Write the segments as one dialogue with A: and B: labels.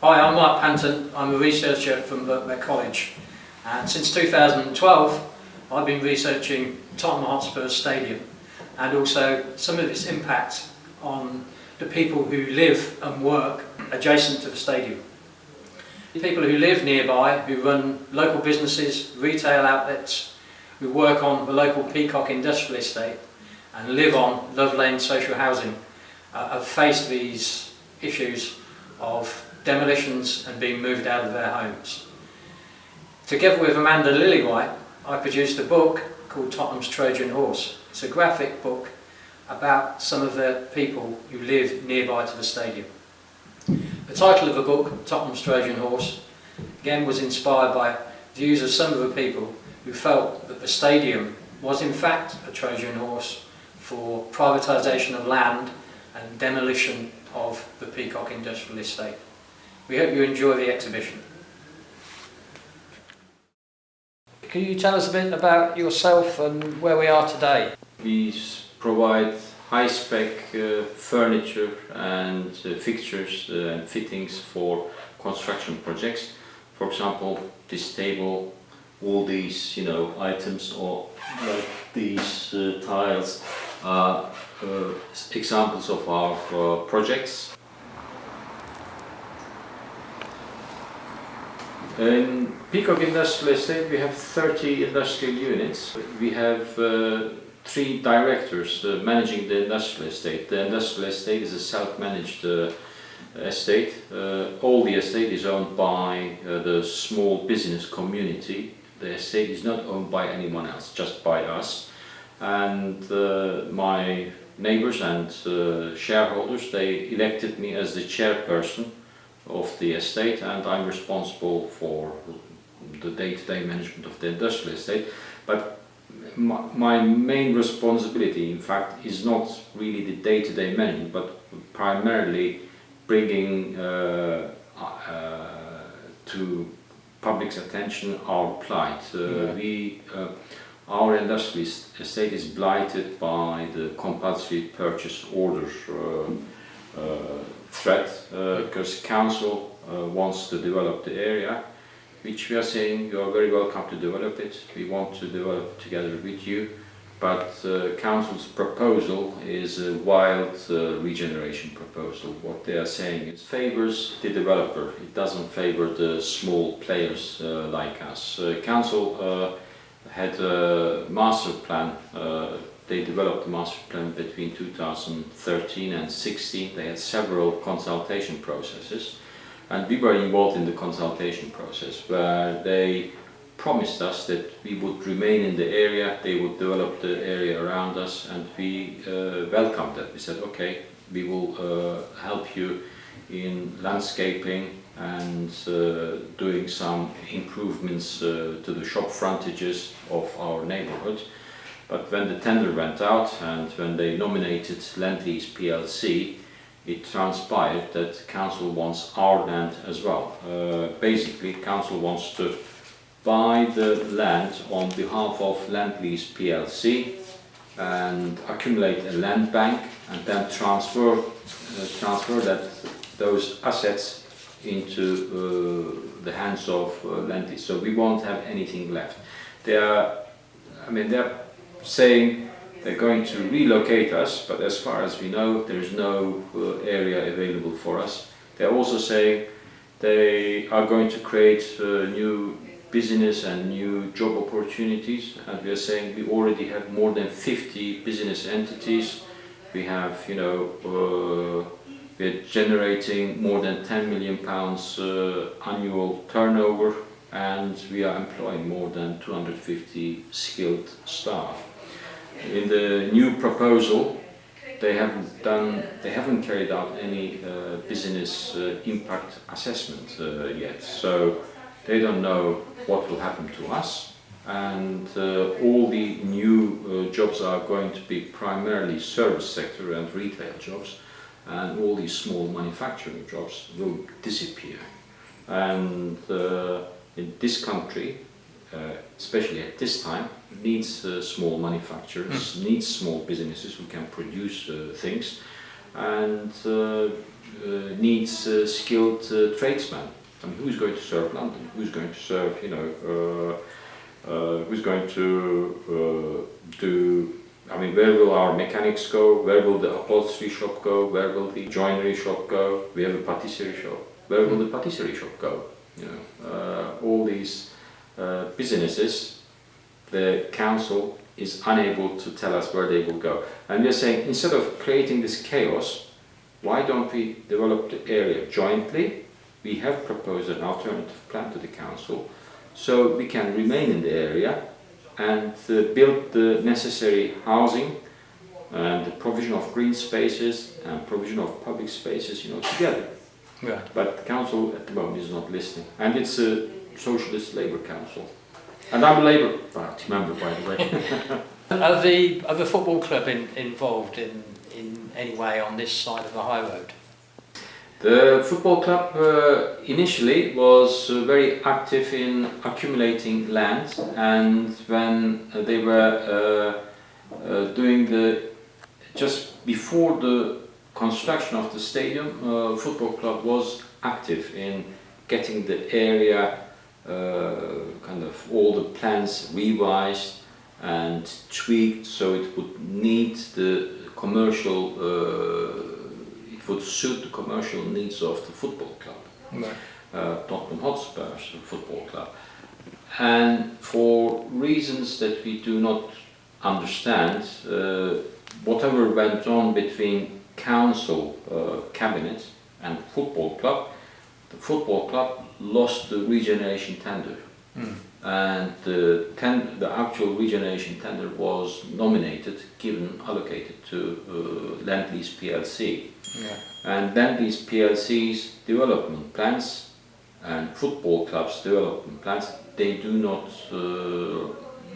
A: Hi, I'm Mark Panton. I'm a researcher from Birkbeck College, and since 2012 I've been researching Tottenham Hotspur Stadium and also some of its impact on the people who live and work adjacent to the stadium. People who live nearby, who run local businesses, retail outlets, who work on the local Peacock Industrial Estate and live on Love Lane social housing have faced these issues of demolitions and being moved out of their homes. Together with Amanda Lillywhite, I produced a book called Tottenham's Trojan Horse. It's a graphic book about some of the people who live nearby to the stadium. The title of the book, Tottenham's Trojan Horse, again was inspired by views of some of the people who felt that the stadium was in fact a Trojan horse for privatisation of land and demolition of the Peacock Industrial Estate. We hope you enjoy the exhibition. Can you tell us a bit about yourself and where we are today?
B: We provide high-spec furniture and fixtures and fittings for construction projects. For example, this table, all these items, or like these tiles are examples of our projects. In Peacock Industrial Estate we have 30 industrial units. We have 3 directors managing the industrial estate. The industrial estate is a self-managed estate. All the estate is owned by the small business community. The estate is not owned by anyone else, just by us. And my neighbors and shareholders, they elected me as the chairperson of the estate, and I'm responsible for the day-to-day management of the industrial estate. But my main responsibility, in fact, is not really the day-to-day management, but primarily bringing to public's attention our plight. Our industrial estate is blighted by the compulsory purchase order threat, because council wants to develop the area, which we are saying you are very welcome to develop it. We want to develop together with you, but council's proposal is a wild regeneration proposal. What they are saying is favors the developer. It doesn't favor the small players like us. Council had a master plan. They developed a master plan between 2013 and 16. They had several consultation processes, and we were involved in the consultation process where they promised us that we would remain in the area, they would develop the area around us, and we welcomed that. We said, okay, we will help you in landscaping and doing some improvements to the shop frontages of our neighborhood. But when the tender went out and when they nominated Lendlease PLC, it transpired that council wants our land as well. Basically, council wants to buy the land on behalf of Lendlease PLC and accumulate a land bank and then transfer those assets into the hands of Lendlease. So we won't have anything left. They're saying they're going to relocate us, but as far as we know, there is no area available for us. They're also saying they are going to create new business and new job opportunities, and we are saying we already have more than 50 business entities. We have, we're generating more than £10 million annual turnover, and we are employing more than 250 skilled staff. In the new proposal, they haven't carried out any business impact assessment yet, so they don't know what will happen to us, and all the new jobs are going to be primarily service sector and retail jobs, and all these small manufacturing jobs will disappear. And in this country, especially at this time, needs small manufacturers, needs small businesses who can produce things, and needs skilled tradesmen. I mean, who's going to serve London? Who's going to serve, who's going to do, I mean, where will our mechanics go? Where will the upholstery shop go? Where will the joinery shop go? We have a patisserie shop. Where will the patisserie shop go? All these businesses, the council is unable to tell us where they will go. And we're saying, instead of creating this chaos, why don't we develop the area jointly? We have proposed an alternative plan to the council, so we can remain in the area and build the necessary housing and the provision of green spaces and provision of public spaces, together.
A: Right.
B: But the council at the moment is not listening, and it's a socialist Labour council. And I'm a Labour Party member, by the way.
A: Are the football club involved in any way on this side of the high road?
B: The football club initially was very active in accumulating land, and when they were doing just before the construction of the stadium, football club was active in getting the area kind of all the plans revised and tweaked so it would meet the commercial, it would suit the commercial needs of the football club, right. Tottenham Hotspur football club. And for reasons that we do not understand, whatever went on between council, cabinet and football club, the football club lost the regeneration tender. And the actual regeneration tender was nominated, allocated to Lendlease PLC. Yeah. And Lendlease PLC's development plans and football club's development plans, they do not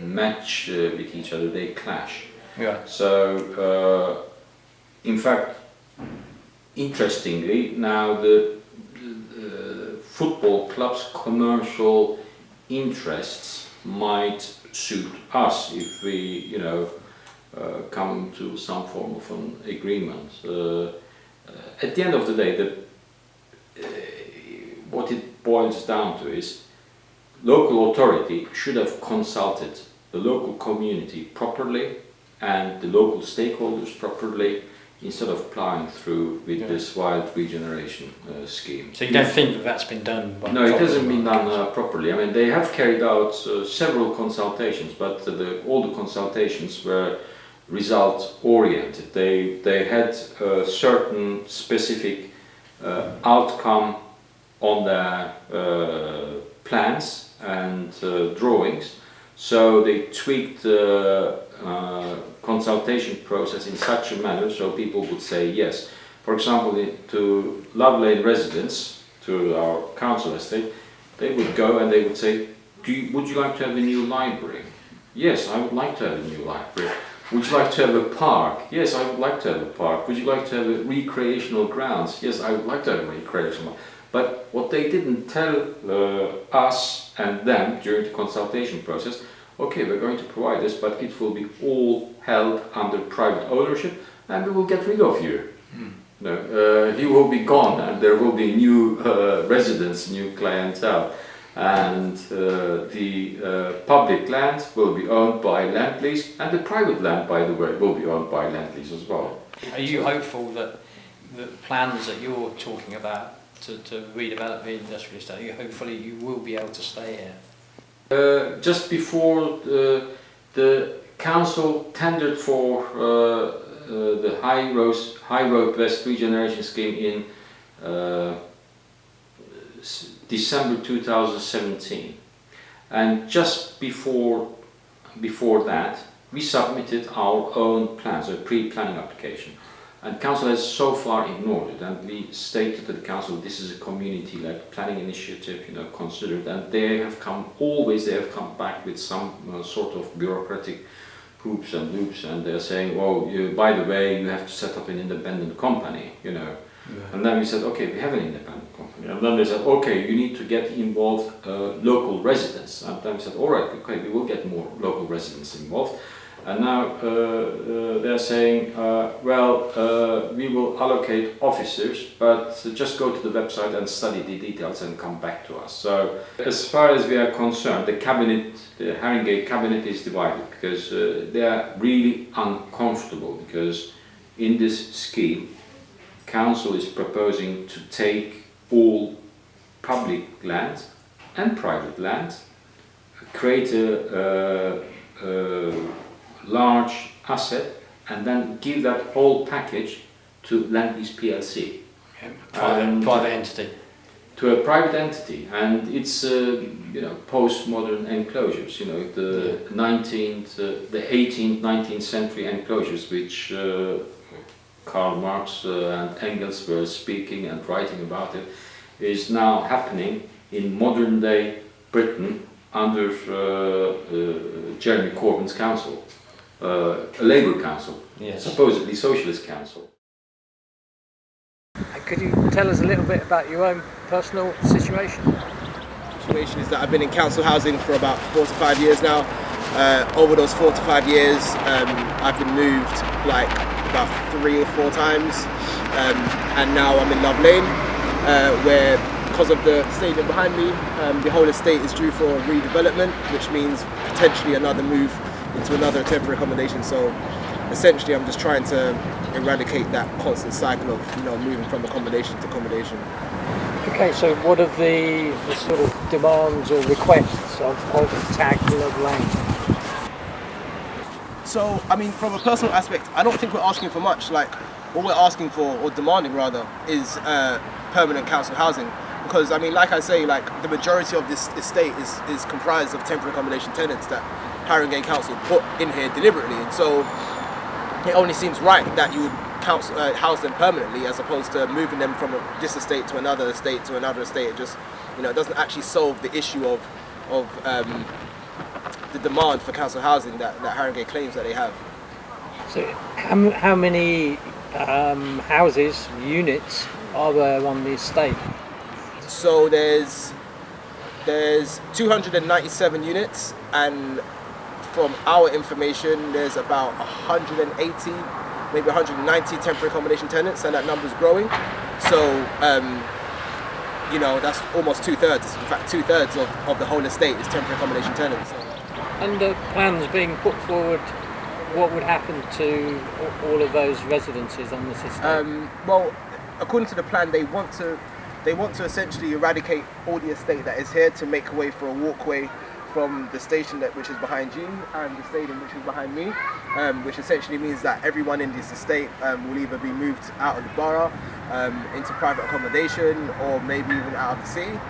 B: match with each other, they clash. Yeah. So, in fact, interestingly, now the football club's commercial interests might suit us if we, come to some form of an agreement. At the end of the day, what it boils down to is local authority should have consulted the local community properly and the local stakeholders properly, instead of plowing through with this wild regeneration scheme.
A: So you don't think that that's been done?
B: No, it hasn't been done properly. I mean, they have carried out several consultations, but all the consultations were result-oriented. They had a certain specific outcome on their plans and drawings, so they tweaked the consultation process in such a manner so people would say yes. For example, to Love Lane residents, to our council estate, they would go and they would say, would you like to have a new library? Yes, I would like to have a new library. Would you like to have a park? Yes, I would like to have a park. Would you like to have a recreational grounds? Yes, I would like to have a recreational. But what they didn't tell us and them during the consultation process, okay, we're going to provide this, but it will be all held under private ownership, and we will get rid of you. You will be gone, and there will be new residents, new clientele, and the public land will be owned by Lendlease, and the private land, by the way, will be owned by Lendlease as well.
A: Are you hopeful that the plans that you're talking about to redevelop the industrial estate, hopefully you will be able to stay here?
B: Just before the council tendered for the High Road West regeneration scheme in December 2017, and just before that we submitted our own plans, a pre-planning application. And council has so far ignored it, and we stated to the council this is a community-led planning initiative, considered, and they have come back with some sort of bureaucratic hoops and loops, and they're saying, well, by the way, you have to set up an independent company, Yeah. And then we said, okay, we have an independent company, and then they said, okay, you need to get involved local residents, and then we said, all right, okay, we will get more local residents involved. And now they're saying, we will allocate officers, but just go to the website and study the details and come back to us. So as far as we are concerned, the Haringey cabinet is divided because they are really uncomfortable, because in this scheme, council is proposing to take all public land and private land, create a large asset, and then give that whole package to Lendlease PLC.
A: Private entity.
B: To a private entity, and it's post-modern enclosures. The 18th, 19th century enclosures, which Karl Marx and Engels were speaking and writing about it, is now happening in modern day Britain under Jeremy Corbyn's council. A Labour council,
A: yes.
B: Supposedly socialist council.
A: Could you tell us a little bit about your own personal situation?
C: The situation is that I've been in council housing for about 4 to 5 years now. Over those 4 to 5 years, I've been moved like about 3 or 4 times, and now I'm in Love Lane, where because of the stadium behind me, the whole estate is due for redevelopment, which means potentially another move into another temporary accommodation. So essentially I'm just trying to eradicate that constant cycle of moving from accommodation to accommodation.
A: Okay, so what are the sort of demands or requests of TAG Love Lane?
C: So I mean, from a personal aspect, I don't think we're asking for much. Like, what we're asking for, or demanding rather, is permanent council housing. Because I mean, like I say, like the majority of this estate is comprised of temporary accommodation tenants that Haringey Council put in here deliberately, and so it only seems right that you would house them permanently as opposed to moving them from this estate to another estate to another estate. It just, it doesn't actually solve the issue of the demand for council housing that Haringey claims that they have.
A: So how many houses, units, are there on the estate?
C: So there's 297 units, and from our information there's about 180, maybe 190 temporary accommodation tenants, and that number's growing. So that's almost 2/3. In fact, 2/3 of the whole estate is temporary accommodation tenants.
A: And the plans being put forward, what would happen to all of those residences on this estate?
C: Well, according to the plan, they want to essentially eradicate all the estate that is here to make way for a walkway from the station which is behind you and the stadium which is behind me, which essentially means that everyone in this estate will either be moved out of the borough into private accommodation, or maybe even out of the city.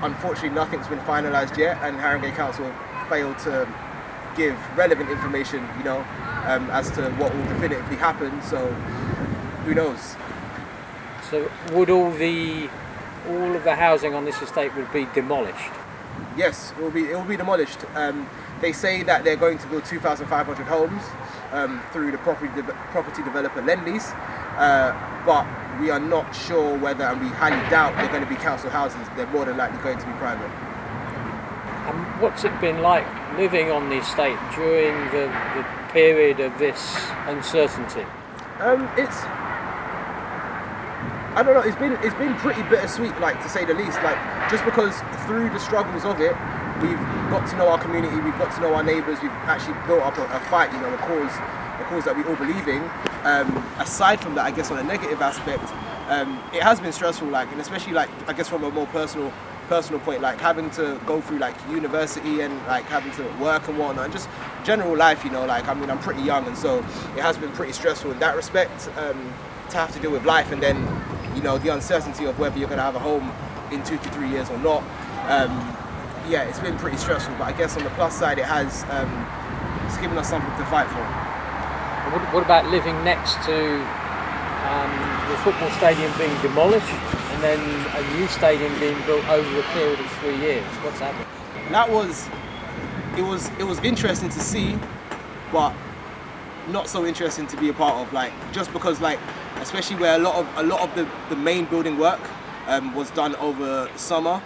C: Unfortunately, nothing's been finalised yet, and Haringey Council failed to give relevant information, as to what will definitively happen. So who knows?
A: So would all of the housing on this estate would be demolished?
C: Yes, it will be demolished. They say that they're going to build 2,500 homes through the property developer Lendlease, but we are not sure whether, and we highly doubt they're going to be council houses. They're more than likely going to be private.
A: And what's it been like living on the estate during the period of this uncertainty? I don't know, it's been pretty bittersweet, like, to say the least. Like, just because through the struggles of it, we've got to know our community, we've got to know our neighbours, we've actually built up a fight, a cause that we all believe in. Aside from that, I guess on a negative aspect, it has been stressful, like, and especially, like, I guess from a more personal point, like having to go through like university and like having to work and whatnot, and just general life, like, I mean, I'm pretty young, and so it has been pretty stressful in that respect, to have to deal with life, and then the uncertainty of whether you're going to have a home in 2 to 3 years or not. Yeah, it's been pretty stressful, but I guess on the plus side, it's given us something to fight for. What about living next to the football stadium being demolished and then a new stadium being built over a period of 3 years? What's happened?
C: It was interesting to see, but not so interesting to be a part of. Like, just because, like, especially where a lot of the main building work was done over summer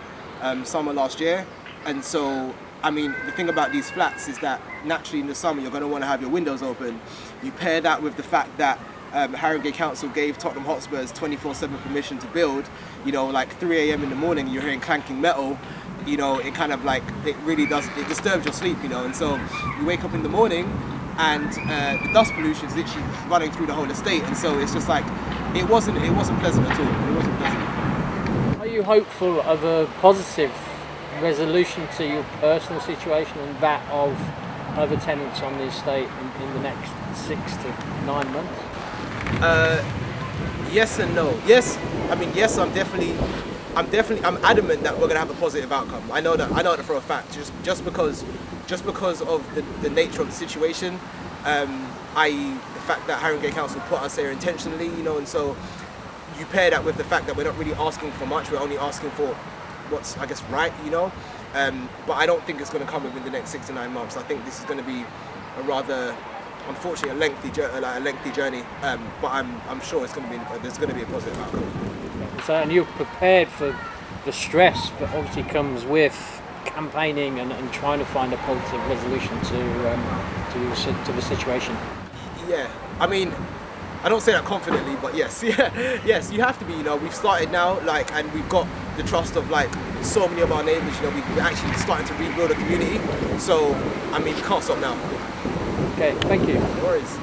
C: last year, and so I mean, the thing about these flats is that naturally in the summer you're going to want to have your windows open. You pair that with the fact that Haringey Council gave Tottenham Hotspurs 24/7 permission to build. You know, like 3 a.m. in the morning, you're hearing clanking metal. You know, it kind of like, it really does, it disturbs your sleep, you know. And so you wake up in the morning and the dust pollution is literally running through the whole estate. And so it's just like, it wasn't pleasant at all. It wasn't pleasant.
D: Are you hopeful of a positive resolution to your personal situation and that of other tenants on the estate in the next 6 to 9 months?
C: Yes and no. Yes, I mean, yes, I'm adamant that we're gonna have a positive outcome. I know that for a fact. Just because of the nature of the situation, i.e. the fact that Haringey Council put us here intentionally, you know, and so you pair that with the fact that we're not really asking for much. We're only asking for what's, I guess, right, you know. But I don't think it's going to come within the next 6 to 9 months. I think this is going to be a rather, unfortunately, a lengthy journey. But I'm sure there's going to be a positive outcome.
D: So, and you're prepared for the stress that obviously comes with campaigning and trying to find a positive resolution to the situation.
C: Yeah, I mean, I don't say that confidently, but yes, yes, you have to be. You know, we've started now, like, and we've got the trust of like so many of our neighbours. You know, we're actually starting to rebuild a community. So, I mean, we can't stop now.
D: Okay, thank you.
C: No worries.